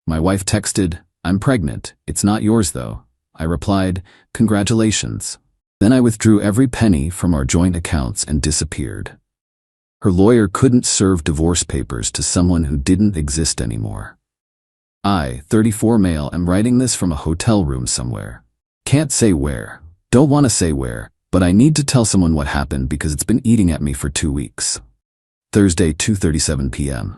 My wife texted, "I'm pregnant. It's not yours though." I replied, "Congratulations." Then I withdrew every penny from our joint accounts and disappeared. Her lawyer couldn't serve divorce papers to someone who didn't exist anymore. I, 34 male, am writing this from a hotel room somewhere. Can't say where. Don't want to say where, but I need to tell someone what happened because it's been eating at me for 2 weeks. Thursday, 2:37 p.m.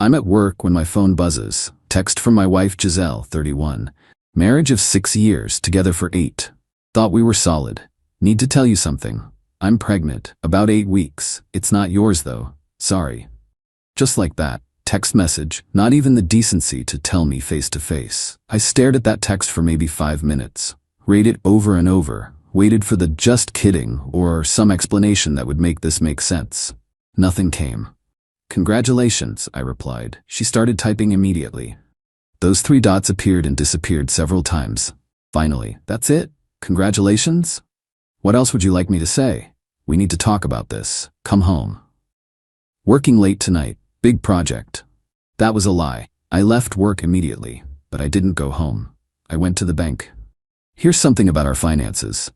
I'm at work when my phone buzzes. Text from my wife Giselle, 31. Marriage of 6 years, together for 8. Thought we were solid. Need to tell you something. I'm pregnant, about 8 weeks. It's not yours though. Sorry. Just like that. Text message, not even the decency to tell me face to face. I stared at that text for maybe 5 minutes. Read it over and over. Waited for the "just kidding" or some explanation that would make this make sense. Nothing came. "Congratulations," I replied. She started typing immediately. Those 3 dots appeared and disappeared several times. Finally, "That's it? Congratulations? What else would you like me to say? We need to talk about this. Come home." Working late tonight. Big project. That was a lie. I left work immediately, but I didn't go home. I went to the bank. Here's something about our finances.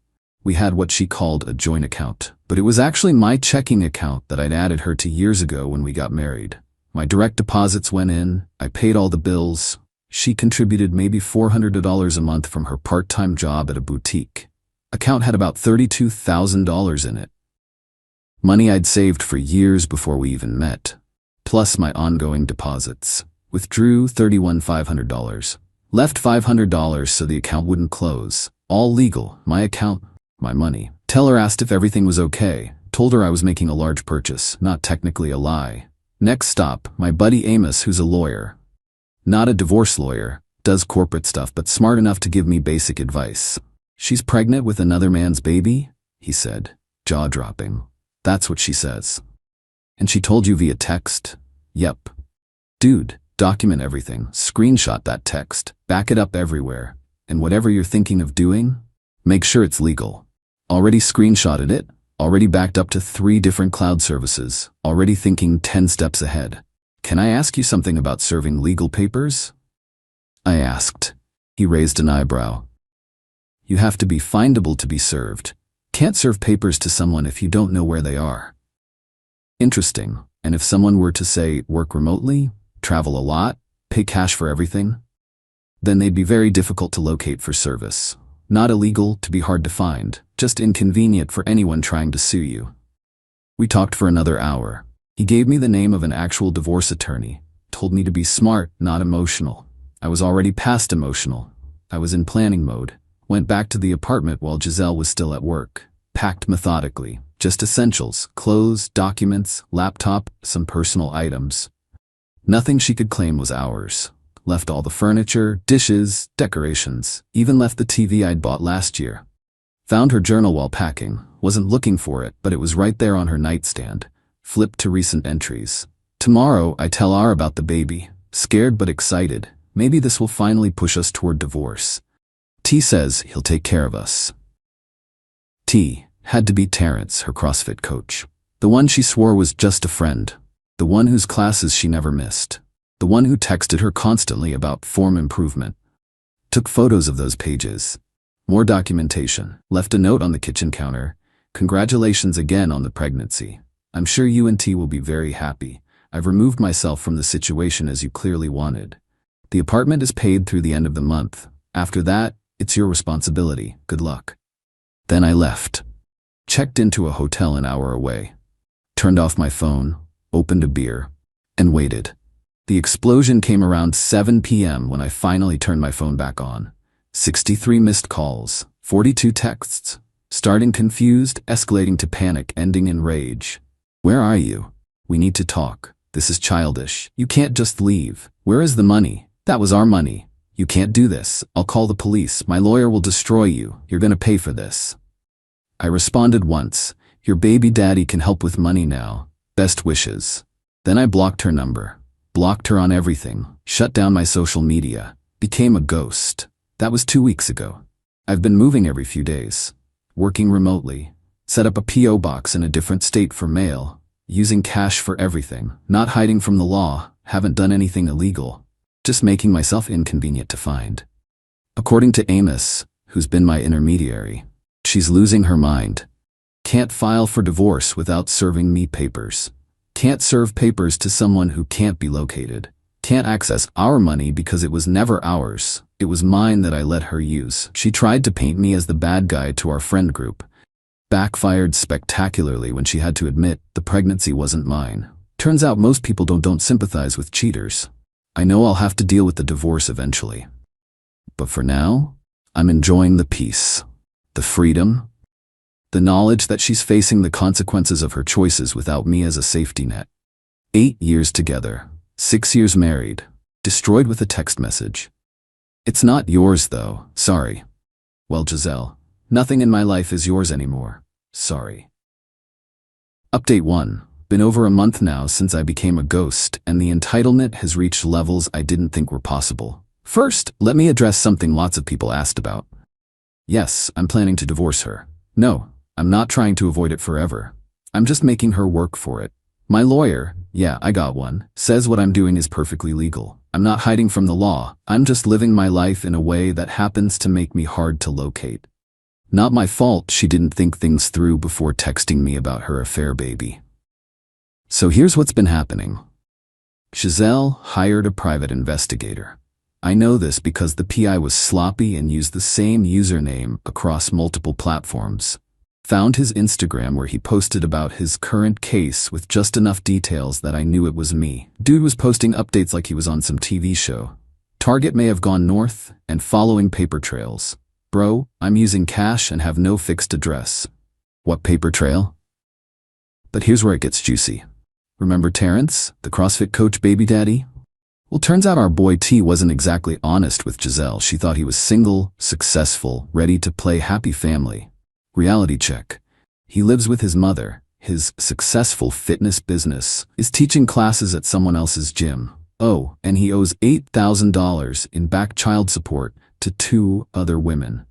We had what she called a joint account, but it was actually my checking account that I'd added her to years ago when we got married. My direct deposits went in, I paid all the bills. She contributed maybe $400 a month from her part-time job at a boutique. Account had about $32,000 in it. Money I'd saved for years before we even met. Plus my ongoing deposits. Withdrew $31,500. Left $500 so the account wouldn't close. All legal. My account, my money. Teller asked if everything was okay. Told her I was making a large purchase, not technically a lie. Next stop, my buddy Amos, who's a lawyer. Not a divorce lawyer, does corporate stuff but smart enough to give me basic advice. "She's pregnant with another man's baby?" he said, jaw-dropping. "That's what she says." "And she told you via text?" "Yep." "Dude, document everything, screenshot that text, back it up everywhere, and whatever you're thinking of doing, make sure it's legal." Already screenshotted it, already backed up to 3 different cloud services, already thinking 10 steps ahead. "Can I ask you something about serving legal papers?" I asked. He raised an eyebrow. "You have to be findable to be served. Can't serve papers to someone if you don't know where they are." Interesting. And if someone were to say, work remotely, travel a lot, pay cash for everything, then they'd be very difficult to locate for service. Not illegal, to be hard to find, just inconvenient for anyone trying to sue you. We talked for another hour. He gave me the name of an actual divorce attorney, told me to be smart, not emotional. I was already past emotional. I was in planning mode. Went back to the apartment while Giselle was still at work. Packed methodically. Just essentials, clothes, documents, laptop, some personal items. Nothing she could claim was ours. Left all the furniture, dishes, decorations, even left the TV I'd bought last year. Found her journal while packing, wasn't looking for it, but it was right there on her nightstand. Flipped to recent entries. "Tomorrow I tell R about the baby. Scared but excited. Maybe this will finally push us toward divorce. T says he'll take care of us." T had to be Terrence, her CrossFit coach. The one she swore was just a friend. The one whose classes she never missed. The one who texted her constantly about form improvement. Took photos of those pages. More documentation. Left a note on the kitchen counter. "Congratulations again on the pregnancy. I'm sure you and T will be very happy. I've removed myself from the situation as you clearly wanted. The apartment is paid through the end of the month. After that, it's your responsibility. Good luck." Then I left. Checked into a hotel an hour away. Turned off my phone, opened a beer, and waited. The explosion came around 7 p.m. when I finally turned my phone back on. 63 missed calls, 42 texts. Starting confused, escalating to panic, ending in rage. "Where are you? We need to talk. This is childish. You can't just leave. Where is the money? That was our money. You can't do this. I'll call the police. My lawyer will destroy you. You're gonna pay for this." I responded once, "Your baby daddy can help with money now. Best wishes." Then I blocked her number. Blocked her on everything. Shut down my social media. Became a ghost. That was 2 weeks ago. I've been moving every few days. Working remotely. Set up a P.O. box in a different state for mail. Using cash for everything. Not hiding from the law. Haven't done anything illegal. just making myself inconvenient to find. According to Amos, who's been my intermediary, she's losing her mind. Can't file for divorce without serving me papers. Can't serve papers to someone who can't be located. Can't access our money because it was never ours. It was mine that I let her use. She tried to paint me as the bad guy to our friend group. Backfired spectacularly when she had to admit the pregnancy wasn't mine. Turns out most people don't sympathize with cheaters. I know I'll have to deal with the divorce eventually. But for now, I'm enjoying the peace, the freedom, the knowledge that she's facing the consequences of her choices without me as a safety net. 8 years together, 6 years married, destroyed with a text message. It's not yours though, sorry. Well, Giselle, nothing in my life is yours anymore, sorry. Update 1. Been over a month now since I became a ghost, and the entitlement has reached levels I didn't think were possible. First, let me address something lots of people asked about. Yes, I'm planning to divorce her. No, I'm not trying to avoid it forever. I'm just making her work for it. My lawyer, yeah, I got one, says what I'm doing is perfectly legal. I'm not hiding from the law. I'm just living my life in a way that happens to make me hard to locate. Not my fault she didn't think things through before texting me about her affair baby. So here's what's been happening. Giselle hired a private investigator. I know this because the PI was sloppy and used the same username across multiple platforms. Found his Instagram where he posted about his current case with just enough details that I knew it was me. Dude was posting updates like he was on some TV show. Target may have gone north and following paper trails. Bro, I'm using cash and have no fixed address. What paper trail? But here's where it gets juicy. Remember Terrence, the CrossFit coach baby daddy? Well, turns out our boy T wasn't exactly honest with Giselle. She thought he was single, successful, ready to play happy family. Reality check. He lives with his mother. His successful fitness business is teaching classes at someone else's gym. Oh, and he owes $8,000 in back child support to 2 other women.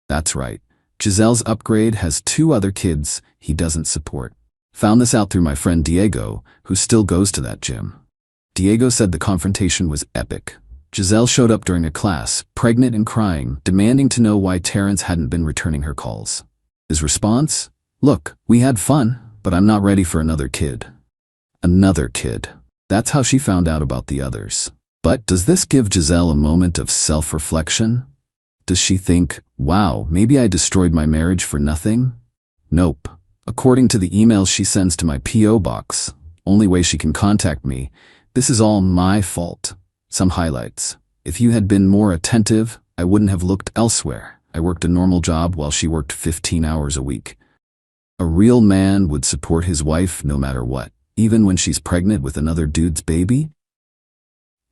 That's right. Giselle's upgrade has 2 other kids he doesn't support. Found this out through my friend Diego, who still goes to that gym. Diego said the confrontation was epic. Giselle showed up during a class, pregnant and crying, demanding to know why Terrence hadn't been returning her calls. His response? Look, we had fun, but I'm not ready for another kid. Another kid. That's how she found out about the others. But does this give Giselle a moment of self-reflection? Does she think, wow, maybe I destroyed my marriage for nothing? Nope. According to the emails she sends to my P.O. box, only way she can contact me, this is all my fault. Some highlights. If you had been more attentive, I wouldn't have looked elsewhere. I worked a normal job while she worked 15 hours a week. A real man would support his wife no matter what, even when she's pregnant with another dude's baby.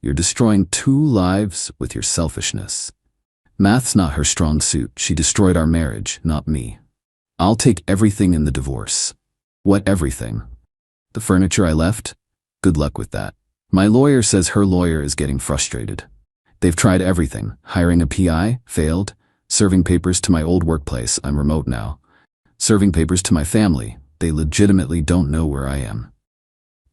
You're destroying 2 lives with your selfishness. Math's not her strong suit. She destroyed our marriage, not me. I'll take everything in the divorce. What everything? The furniture I left? Good luck with that. My lawyer says her lawyer is getting frustrated. They've tried everything. Hiring a PI? Failed. Serving papers to my old workplace. I'm remote now. Serving papers to my family. They legitimately don't know where I am.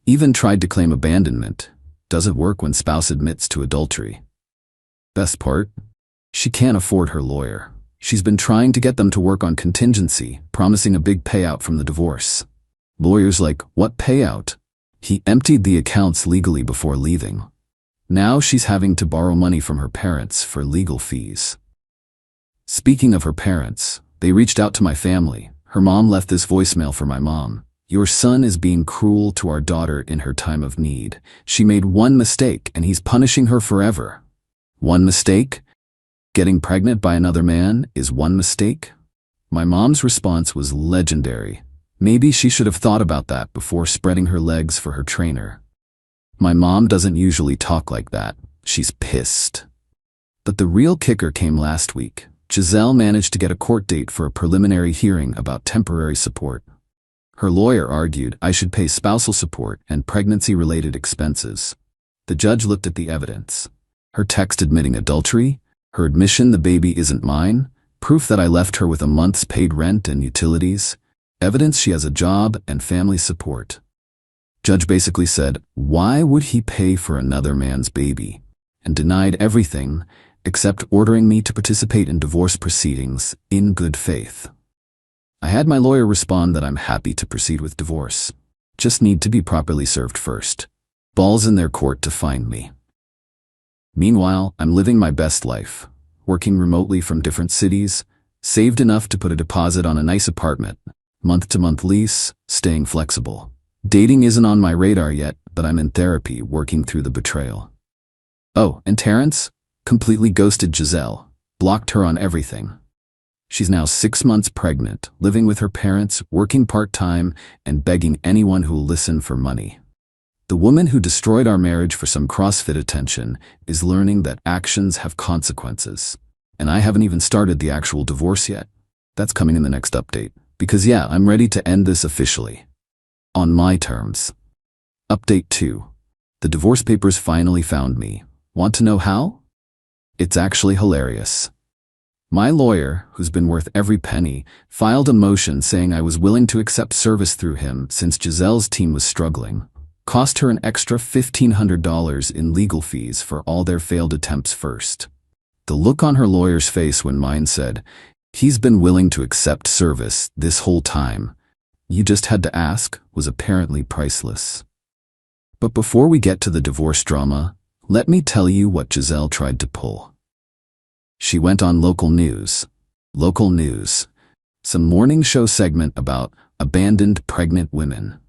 Even tried to claim abandonment. Doesn't work when spouse admits to adultery. Best part? She can't afford her lawyer. She's been trying to get them to work on contingency, promising a big payout from the divorce. Lawyer's like, what payout? He emptied the accounts legally before leaving. Now she's having to borrow money from her parents for legal fees. Speaking of her parents, they reached out to my family. Her mom left this voicemail for my mom. Your son is being cruel to our daughter in her time of need. She made one mistake and he's punishing her forever. One mistake? Getting pregnant by another man is one mistake? My mom's response was legendary. Maybe she should have thought about that before spreading her legs for her trainer. My mom doesn't usually talk like that. She's pissed. But the real kicker came last week. Giselle managed to get a court date for a preliminary hearing about temporary support. Her lawyer argued I should pay spousal support and pregnancy-related expenses. The judge looked at the evidence. Her text admitting adultery, her admission the baby isn't mine, proof that I left her with a month's paid rent and utilities, evidence she has a job and family support. Judge basically said, why would he pay for another man's baby? and denied everything except ordering me to participate in divorce proceedings in good faith. I had my lawyer respond that I'm happy to proceed with divorce. Just need to be properly served first. Balls in their court to find me. Meanwhile, I'm living my best life, working remotely from different cities, saved enough to put a deposit on a nice apartment, month-to-month lease, staying flexible. Dating isn't on my radar yet, but I'm in therapy working through the betrayal. Oh, and Terrence? Completely ghosted Giselle, blocked her on everything. She's now 6 months pregnant, living with her parents, working part-time, and begging anyone who'll listen for money. The woman who destroyed our marriage for some CrossFit attention is learning that actions have consequences. And I haven't even started the actual divorce yet. That's coming in the next update. Because yeah, I'm ready to end this officially. On my terms. Update 2. The divorce papers finally found me. Want to know how? It's actually hilarious. My lawyer, who's been worth every penny, filed a motion saying I was willing to accept service through him since Giselle's team was struggling. Cost her an extra $1,500 in legal fees for all their failed attempts first. The look on her lawyer's face when mine said, "He's been willing to accept service this whole time. You just had to ask," was apparently priceless. But before we get to the divorce drama, let me tell you what Giselle tried to pull. She went on local news. Local news. Some morning show segment about abandoned pregnant women.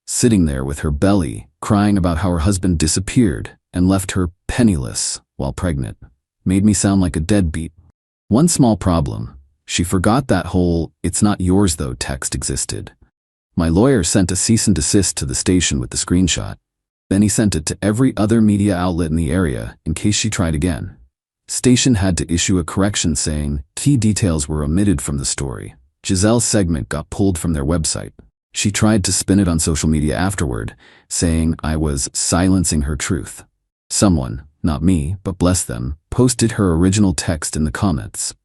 Sitting there with her belly, crying about how her husband disappeared and left her penniless while pregnant. Made me sound like a deadbeat. One small problem. She forgot that whole "it's not yours though" text existed. My lawyer sent a cease and desist to the station with the screenshot. Then he sent it to every other media outlet in the area in case she tried again. Station had to issue a correction saying key details were omitted from the story. Giselle's segment got pulled from their website. She tried to spin it on social media afterward, saying I was silencing her truth. Someone, not me, but bless them, posted her original text in the comments.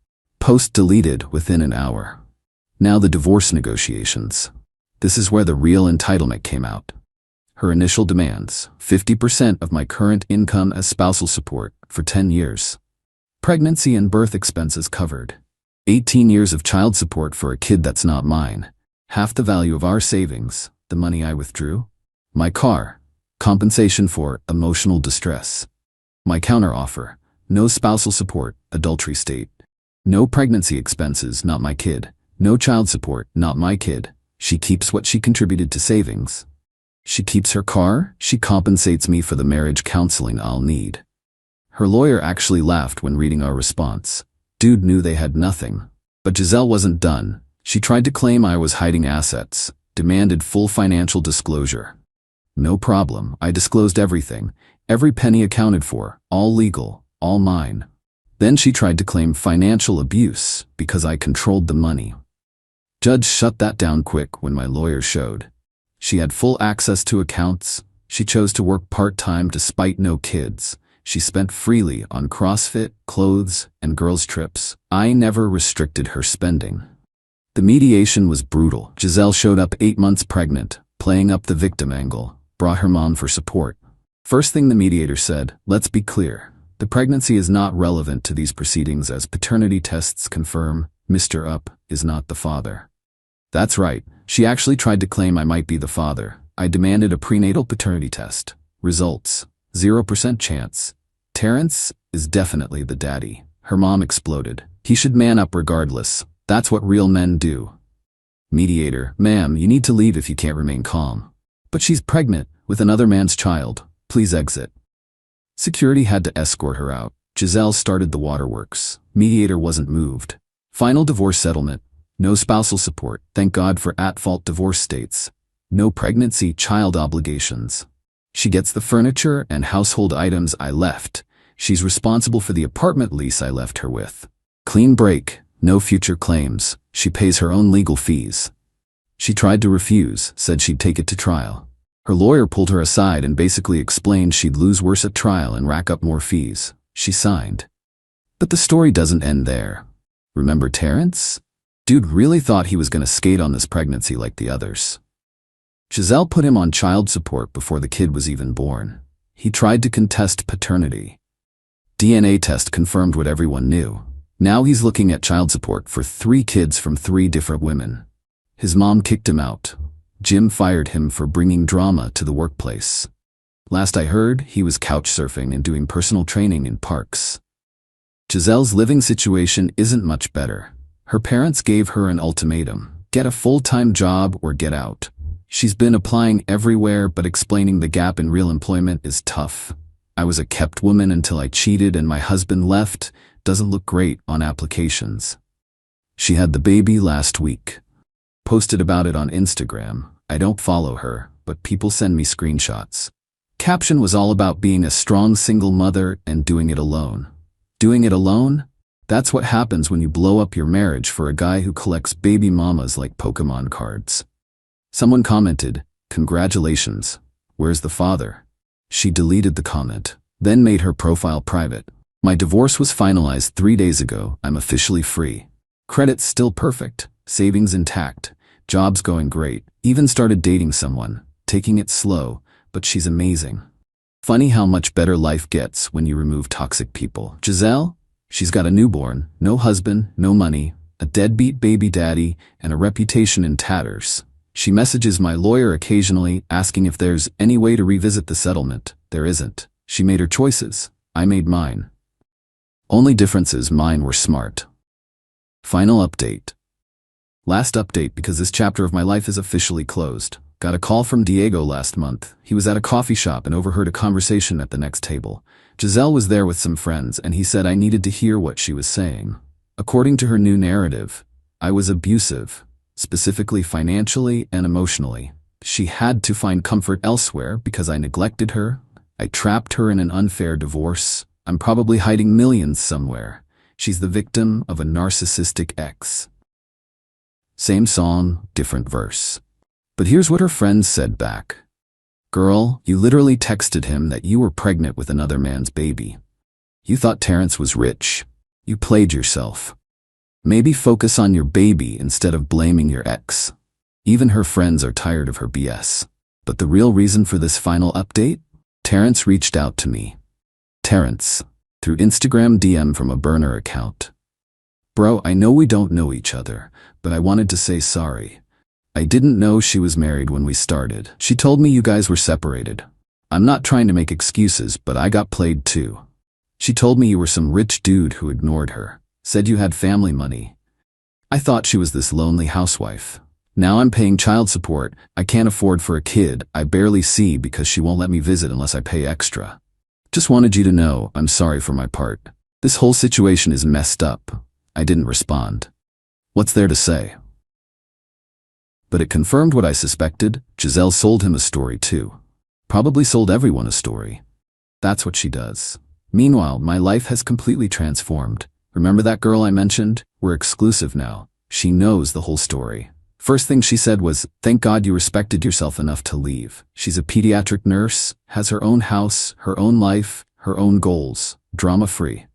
Post deleted within an hour. Now the divorce negotiations. This is where the real entitlement came out. Her initial demands: 50% of my current income as spousal support for 10 years. Pregnancy and birth expenses covered. 18 years of child support for a kid that's not mine. Half the value of our savings, the money I withdrew. My car. Compensation for emotional distress. My counteroffer: no spousal support, adultery state. No pregnancy expenses, not my kid. No child support, not my kid. She keeps what she contributed to savings. She keeps her car. She compensates me for the marriage counseling I'll need. Her lawyer actually laughed when reading our response. Dude knew they had nothing. But Giselle wasn't done. She tried to claim I was hiding assets, demanded full financial disclosure. No problem, I disclosed everything, every penny accounted for, all legal, all mine. Then she tried to claim financial abuse because I controlled the money. Judge shut that down quick when my lawyer showed. She had full access to accounts. She chose to work part-time despite no kids. She spent freely on CrossFit, clothes, and girls' trips. I never restricted her spending. The mediation was brutal. Giselle showed up 8 months pregnant, playing up the victim angle, brought her mom for support. First thing the mediator said, let's be clear. The pregnancy is not relevant to these proceedings as paternity tests confirm Mr. Up is not the father. That's right. She actually tried to claim I might be the father. I demanded a prenatal paternity test. Results: 0% chance. Terrence is definitely the daddy. Her mom exploded. He should man up regardless. That's what real men do. Mediator: ma'am, you need to leave if you can't remain calm. But she's pregnant with another man's child. Please exit. Security had to escort her out. Giselle started the waterworks. Mediator wasn't moved. Final divorce settlement. No spousal support. Thank God for at-fault divorce states. No pregnancy child obligations. She gets the furniture and household items I left. She's responsible for the apartment lease I left her with. Clean break. No future claims. She pays her own legal fees. She tried to refuse, said she'd take it to trial. Her lawyer pulled her aside and basically explained she'd lose worse at trial and rack up more fees. She signed. But the story doesn't end there. Remember Terrence? Dude really thought he was gonna skate on this pregnancy like the others. Giselle put him on child support before the kid was even born. He tried to contest paternity. DNA test confirmed what everyone knew. Now he's looking at child support for 3 kids from 3 different women. His mom kicked him out. Jim fired him for bringing drama to the workplace. Last I heard, he was couch surfing and doing personal training in parks. Giselle's living situation isn't much better. Her parents gave her an ultimatum: get a full-time job or get out. She's been applying everywhere, but explaining the gap in real employment is tough. I was a kept woman until I cheated and my husband left. Doesn't look great on applications. She had the baby last week. Posted about it on Instagram. I don't follow her, but people send me screenshots. Caption was all about being a strong single mother and doing it alone. Doing it alone? That's what happens when you blow up your marriage for a guy who collects baby mamas like Pokemon cards. Someone commented, "Congratulations. Where's the father?" She deleted the comment, then made her profile private. My divorce was finalized 3 days ago. I'm officially free. Credit's still perfect. Savings intact. Job's going great. Even started dating someone. Taking it slow, but she's amazing. Funny how much better life gets when you remove toxic people. Giselle? She's got a newborn, no husband, no money, a deadbeat baby daddy, and a reputation in tatters. She messages my lawyer occasionally, asking if there's any way to revisit the settlement. There isn't. She made her choices. I made mine. Only difference is mine were smart. Final update. Last update because this chapter of my life is officially closed. Got a call from Diego last month. He was at a coffee shop and overheard a conversation at the next table. Giselle was there with some friends and he said I needed to hear what she was saying. According to her new narrative, I was abusive, specifically financially and emotionally. She had to find comfort elsewhere because I neglected her. I trapped her in an unfair divorce. I'm probably hiding millions somewhere. She's the victim of a narcissistic ex. Same song, different verse. But here's what her friends said back. Girl, you literally texted him that you were pregnant with another man's baby. You thought Terrence was rich. You played yourself. Maybe focus on your baby instead of blaming your ex. Even her friends are tired of her BS. But the real reason for this final update? Terrence reached out to me. Terrence, through Instagram DM from a burner account. Bro, I know we don't know each other, but I wanted to say sorry. I didn't know she was married when we started. She told me you guys were separated. I'm not trying to make excuses, but I got played too. She told me you were some rich dude who ignored her, said you had family money. I thought she was this lonely housewife. Now I'm paying child support. I can't afford for a kid I barely see because she won't let me visit unless I pay extra. Just wanted you to know I'm sorry for my part. This whole situation is messed up. I didn't respond. What's there to say? But it confirmed what I suspected. Giselle sold him a story too. Probably sold everyone a story. That's what she does. Meanwhile, my life has completely transformed. Remember that girl I mentioned? We're exclusive now. She knows the whole story. First thing she said was, "Thank God you respected yourself enough to leave." She's a pediatric nurse, has her own house, her own life, her own goals, drama-free.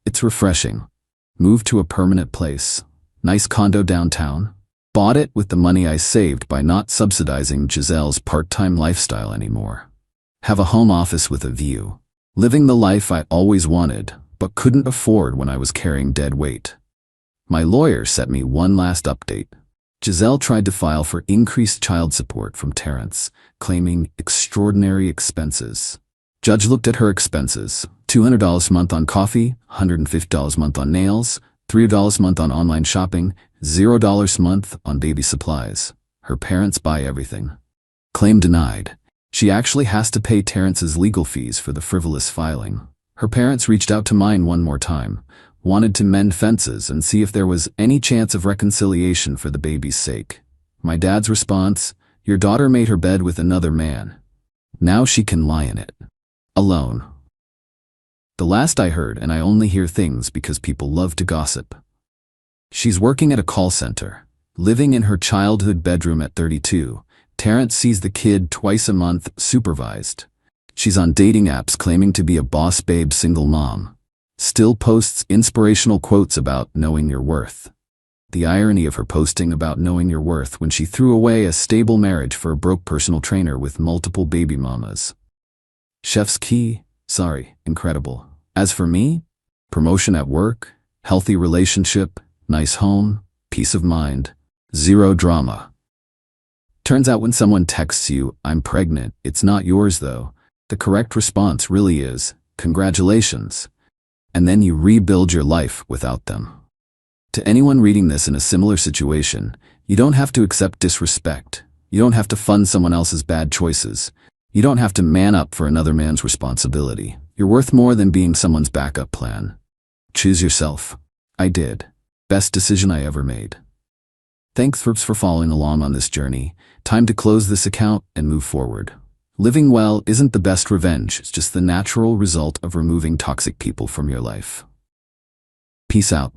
It's refreshing. Moved to a permanent place. Nice condo downtown. Bought it with the money I saved by not subsidizing Giselle's part-time lifestyle anymore. Have a home office with a view. Living the life I always wanted, but couldn't afford when I was carrying dead weight. My lawyer sent me one last update. Giselle tried to file for increased child support from Terrence, claiming extraordinary expenses. Judge looked at her expenses. $200 a month on coffee, $150 a month on nails, $3 a month on online shopping, $0 a month on baby supplies. Her parents buy everything. Claim denied. She actually has to pay Terrence's legal fees for the frivolous filing. Her parents reached out to mine one more time, wanted to mend fences and see if there was any chance of reconciliation for the baby's sake. My dad's response, "Your daughter made her bed with another man. Now she can lie in it. Alone." The last I heard, and I only hear things because people love to gossip. She's working at a call center, living in her childhood bedroom at 32. Terrence sees the kid twice a month, supervised. She's on dating apps claiming to be a boss babe single mom. Still posts inspirational quotes about knowing your worth. The irony of her posting about knowing your worth when she threw away a stable marriage for a broke personal trainer with multiple baby mamas. Chef's key? Sorry, incredible. As for me, promotion at work, healthy relationship, nice home, peace of mind, zero drama. Turns out when someone texts you, "I'm pregnant, it's not yours though," the correct response really is, "Congratulations." And then you rebuild your life without them. To anyone reading this in a similar situation, you don't have to accept disrespect. You don't have to fund someone else's bad choices. You don't have to man up for another man's responsibility. You're worth more than being someone's backup plan. Choose yourself. I did. Best decision I ever made. Thanks for following along on this journey. Time to close this account and move forward. Living well isn't the best revenge, it's just the natural result of removing toxic people from your life. Peace out.